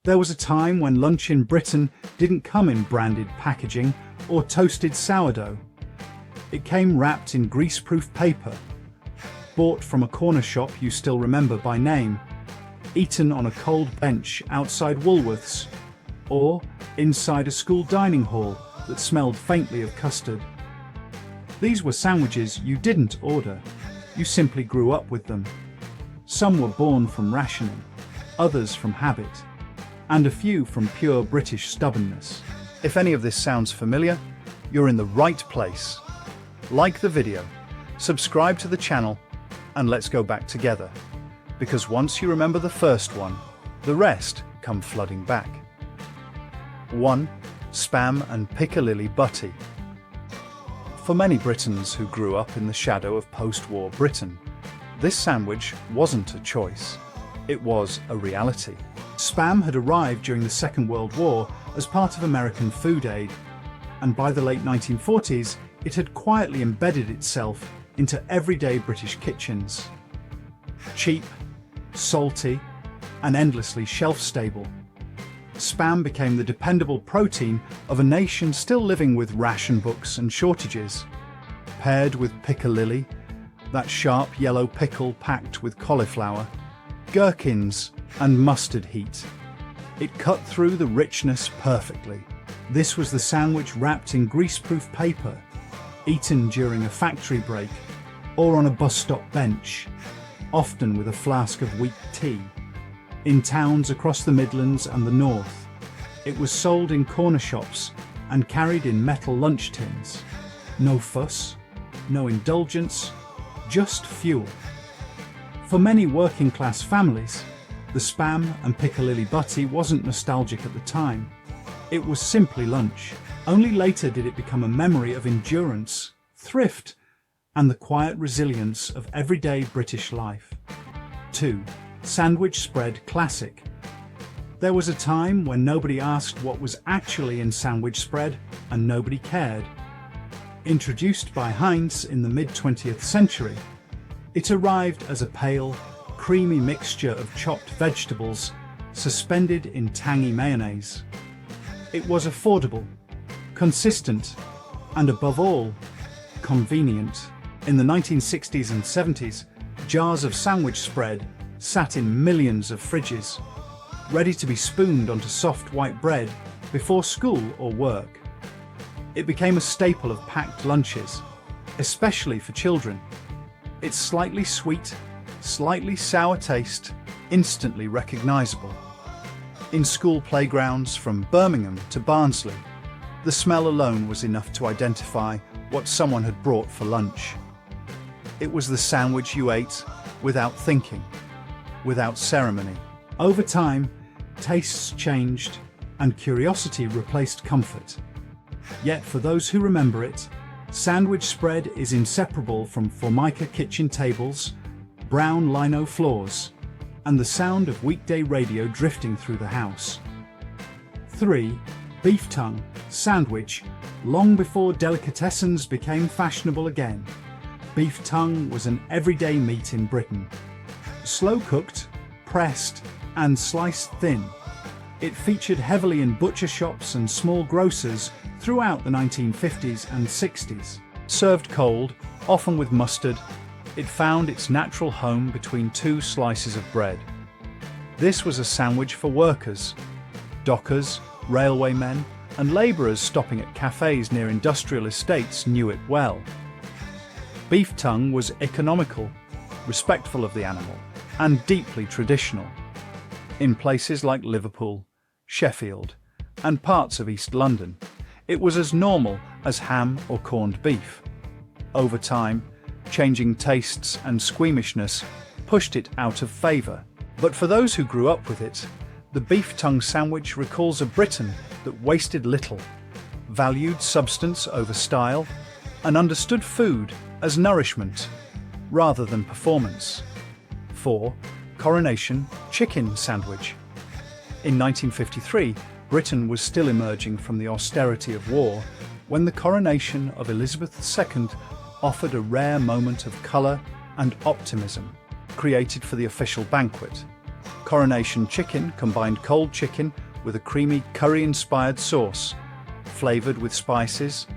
There was a time when lunch in Britain didn't come in branded packaging or toasted sourdough. It came wrapped in greaseproof paper, bought from a corner shop you still remember by name, eaten on a cold bench outside Woolworths, or inside a school dining hall that smelled faintly of custard. These were sandwiches you didn't order, you simply grew up with them. Some were born from rationing, others from habit, and a few from pure British stubbornness. If any of this sounds familiar, you're in the right place. Like the video, subscribe to the channel, and let's go back together. Because once you remember the first one, the rest come flooding back. 1. Spam and piccalilli butty. For many Britons who grew up in the shadow of post-war Britain, this sandwich wasn't a choice. It was a reality. Spam had arrived during the Second World War as part of American food aid, and by the late 1940s, it had quietly embedded itself into everyday British kitchens. Cheap, salty, and endlessly shelf-stable, Spam became the dependable protein of a nation still living with ration books and shortages. Paired with piccalilli, that sharp yellow pickle packed with cauliflower, gherkins, and mustard heat, it cut through the richness perfectly. This was the sandwich wrapped in greaseproof paper, eaten during a factory break or on a bus stop bench, often with a flask of weak tea. In towns across the Midlands and the North, it was sold in corner shops and carried in metal lunch tins. No fuss, no indulgence, just fuel. For many working-class families, the Spam and piccalilli butty wasn't nostalgic at the time. It was simply lunch. Only later did it become a memory of endurance, thrift, and the quiet resilience of everyday British life. 2. Sandwich spread classic. There was a time when nobody asked what was actually in sandwich spread, and nobody cared. Introduced by Heinz in the mid-20th century, it arrived as a pale, creamy mixture of chopped vegetables suspended in tangy mayonnaise. It was affordable, consistent, and above all, convenient. In the 1960s and 70s, jars of sandwich spread sat in millions of fridges, ready to be spooned onto soft white bread before school or work. It became a staple of packed lunches, especially for children. Its slightly sweet, slightly sour taste, instantly recognizable. In school playgrounds from Birmingham to Barnsley, the smell alone was enough to identify what someone had brought for lunch. It was the sandwich you ate without thinking, without ceremony. Over time, tastes changed and curiosity replaced comfort. Yet for those who remember it, sandwich spread is inseparable from Formica kitchen tables, brown lino floors, and the sound of weekday radio drifting through the house. 3. Beef tongue sandwich. Long before delicatessens became fashionable again, beef tongue was an everyday meat in Britain. Slow-cooked, pressed, and sliced thin, it featured heavily in butcher shops and small grocers throughout the 1950s and 60s. Served cold, often with mustard, it found its natural home between two slices of bread. This was a sandwich for workers, dockers, railwaymen, and labourers stopping at cafes near industrial estates knew it well. Beef tongue was economical, respectful of the animal, and deeply traditional. In places like Liverpool, Sheffield, and parts of East London, it was as normal as ham or corned beef. Over time, changing tastes and squeamishness pushed it out of favour. But for those who grew up with it, the beef tongue sandwich recalls a Britain that wasted little, valued substance over style, and understood food as nourishment rather than performance. 4. Coronation chicken sandwich. In 1953, Britain was still emerging from the austerity of war when the coronation of Elizabeth II offered a rare moment of colour and optimism, created for the official banquet. Coronation chicken combined cold chicken with a creamy curry-inspired sauce, flavored with spices,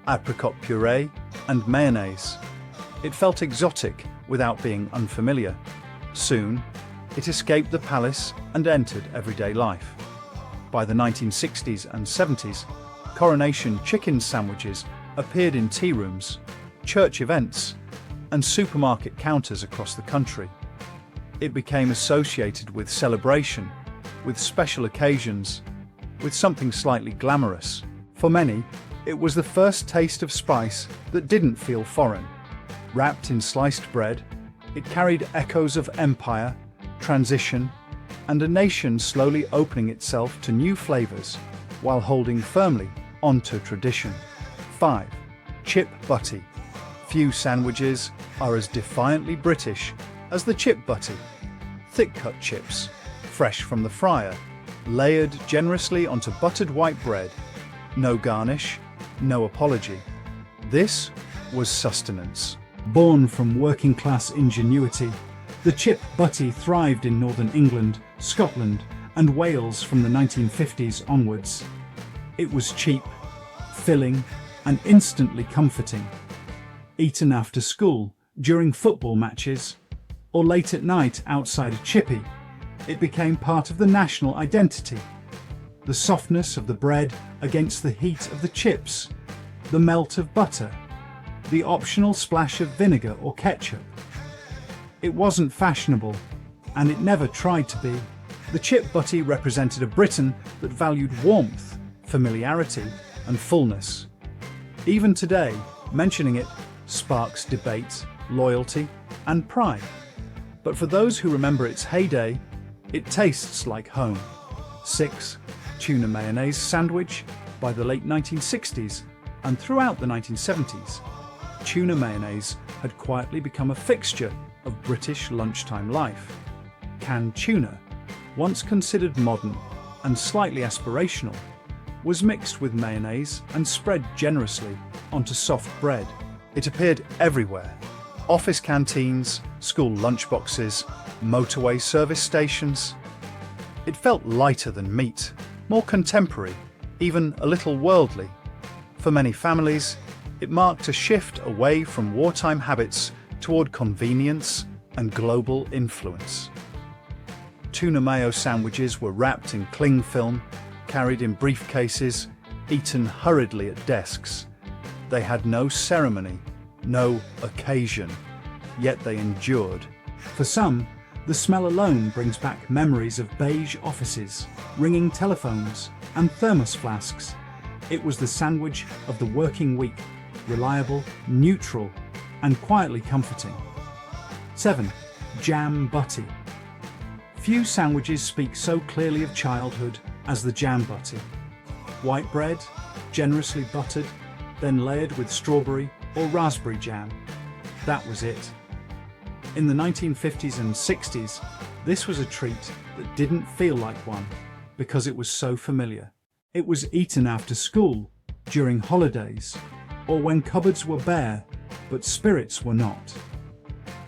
apricot puree, and mayonnaise. It felt exotic without being unfamiliar. Soon, it escaped the palace and entered everyday life. By the 1960s and 70s, Coronation chicken sandwiches appeared in tea rooms, church events, and supermarket counters across the country. It became associated with celebration, with special occasions, with something slightly glamorous. For many, it was the first taste of spice that didn't feel foreign. Wrapped in sliced bread, it carried echoes of empire, transition, and a nation slowly opening itself to new flavors while holding firmly onto tradition. 5. Chip butty. Few sandwiches are as defiantly British as the chip butty. Thick-cut chips, fresh from the fryer, layered generously onto buttered white bread. No garnish, no apology. This was sustenance. Born from working-class ingenuity, the chip butty thrived in northern England, Scotland, and Wales from the 1950s onwards. It was cheap, filling, and instantly comforting. Eaten after school, during football matches, or late at night outside a chippy, it became part of the national identity. The softness of the bread against the heat of the chips, the melt of butter, the optional splash of vinegar or ketchup. It wasn't fashionable, and it never tried to be. The chip butty represented a Britain that valued warmth, familiarity, and fullness. Even today, mentioning it sparks debate, loyalty, and pride. But for those who remember its heyday, it tastes like home. 6. Tuna mayonnaise sandwich. By the late 1960s and throughout the 1970s, tuna mayonnaise had quietly become a fixture of British lunchtime life. Canned tuna, once considered modern and slightly aspirational, was mixed with mayonnaise and spread generously onto soft bread. It appeared everywhere: office canteens, school lunchboxes, motorway service stations. It felt lighter than meat, more contemporary, even a little worldly. For many families, it marked a shift away from wartime habits toward convenience and global influence. Tuna mayo sandwiches were wrapped in cling film, carried in briefcases, eaten hurriedly at desks. They had no ceremony, no occasion, yet they endured. For some, the smell alone brings back memories of beige offices, ringing telephones, and thermos flasks. It was the sandwich of the working week, reliable, neutral, and quietly comforting. 7. Jam butty. Few sandwiches speak so clearly of childhood as the jam butty. White bread, generously buttered, then layered with strawberry or raspberry jam. That was it. In the 1950s and 60s, this was a treat that didn't feel like one because it was so familiar. It was eaten after school, during holidays, or when cupboards were bare, but spirits were not.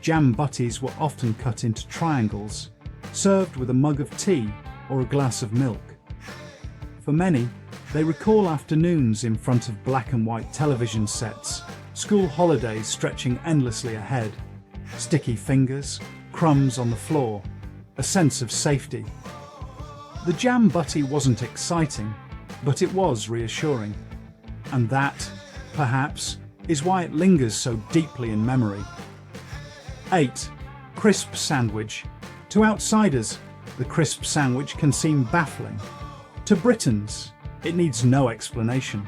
Jam butties were often cut into triangles, served with a mug of tea or a glass of milk. For many, they recall afternoons in front of black and white television sets, school holidays stretching endlessly ahead, sticky fingers, crumbs on the floor, a sense of safety. The jam butty wasn't exciting, but it was reassuring. And that, perhaps, is why it lingers so deeply in memory. 8. Crisp sandwich. To outsiders, the crisp sandwich can seem baffling. To Britons, it needs no explanation.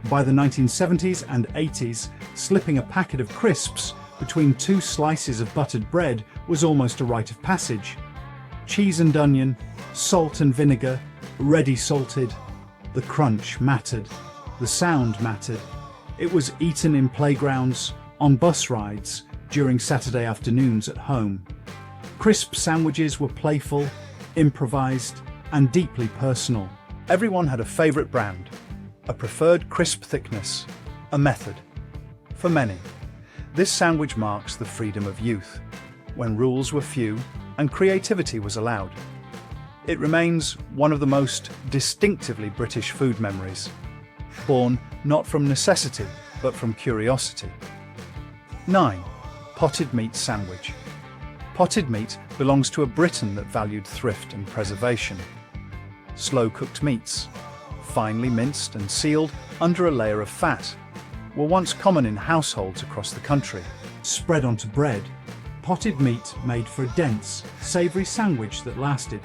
By the 1970s and 80s, slipping a packet of crisps between two slices of buttered bread was almost a rite of passage. Cheese and onion, salt and vinegar, ready salted. The crunch mattered. The sound mattered. It was eaten in playgrounds, on bus rides, during Saturday afternoons at home. Crisp sandwiches were playful, improvised, and deeply personal. Everyone had a favourite brand, a preferred crisp thickness, a method. For many, this sandwich marks the freedom of youth, when rules were few and creativity was allowed. It remains one of the most distinctively British food memories, born not from necessity, but from curiosity. 9. Potted meat sandwich. Potted meat belongs to a Britain that valued thrift and preservation. Slow-cooked meats, finely minced and sealed under a layer of fat, were once common in households across the country. Spread onto bread, potted meat made for a dense, savoury sandwich that lasted.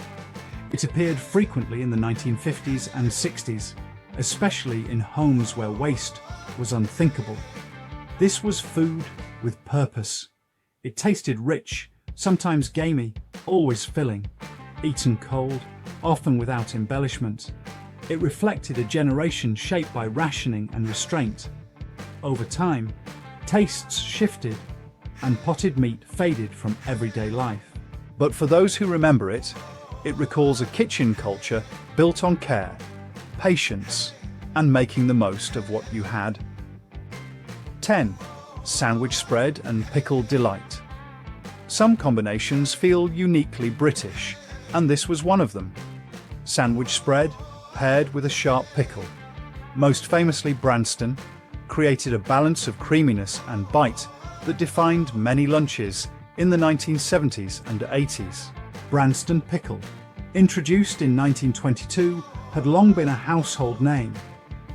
It appeared frequently in the 1950s and 60s, especially in homes where waste was unthinkable. This was food with purpose. It tasted rich, sometimes gamey, always filling. Eaten cold, often without embellishment, it reflected a generation shaped by rationing and restraint. Over time, tastes shifted, and potted meat faded from everyday life. But for those who remember it, it recalls a kitchen culture built on care, patience, and making the most of what you had. 10. Sandwich spread and pickle delight. Some combinations feel uniquely British, and this was one of them. Sandwich spread paired with a sharp pickle, most famously Branston, created a balance of creaminess and bite that defined many lunches in the 1970s and 80s. Branston pickle, introduced in 1922, had long been a household name.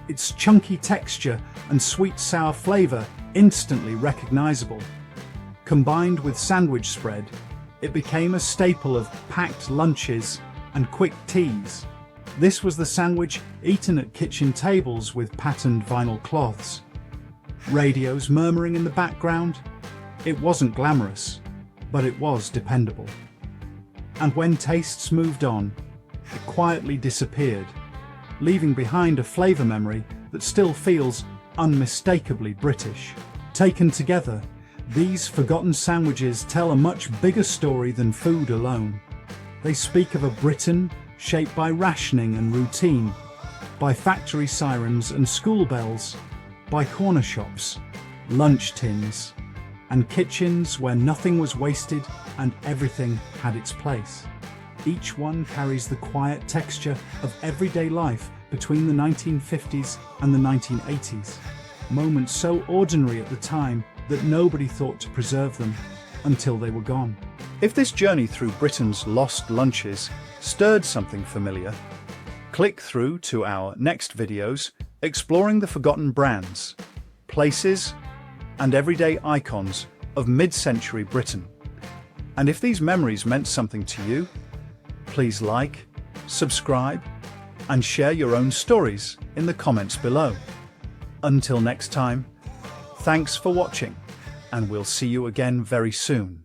Its chunky texture and sweet-sour flavour instantly recognisable. Combined with sandwich spread, it became a staple of packed lunches and quick teas. This was the sandwich eaten at kitchen tables with patterned vinyl cloths. Radios murmuring in the background. It wasn't glamorous, but it was dependable. And when tastes moved on, it quietly disappeared, leaving behind a flavour memory that still feels unmistakably British. Taken together, these forgotten sandwiches tell a much bigger story than food alone. They speak of a Britain shaped by rationing and routine, by factory sirens and school bells, by corner shops, lunch tins, and kitchens where nothing was wasted and everything had its place. Each one carries the quiet texture of everyday life between the 1950s and the 1980s, moments so ordinary at the time that nobody thought to preserve them until they were gone. If this journey through Britain's lost lunches stirred something familiar, click through to our next videos exploring the forgotten brands, places, and everyday icons of mid-century Britain. And if these memories meant something to you, please like, subscribe, and share your own stories in the comments below. Until next time, thanks for watching, and we'll see you again very soon.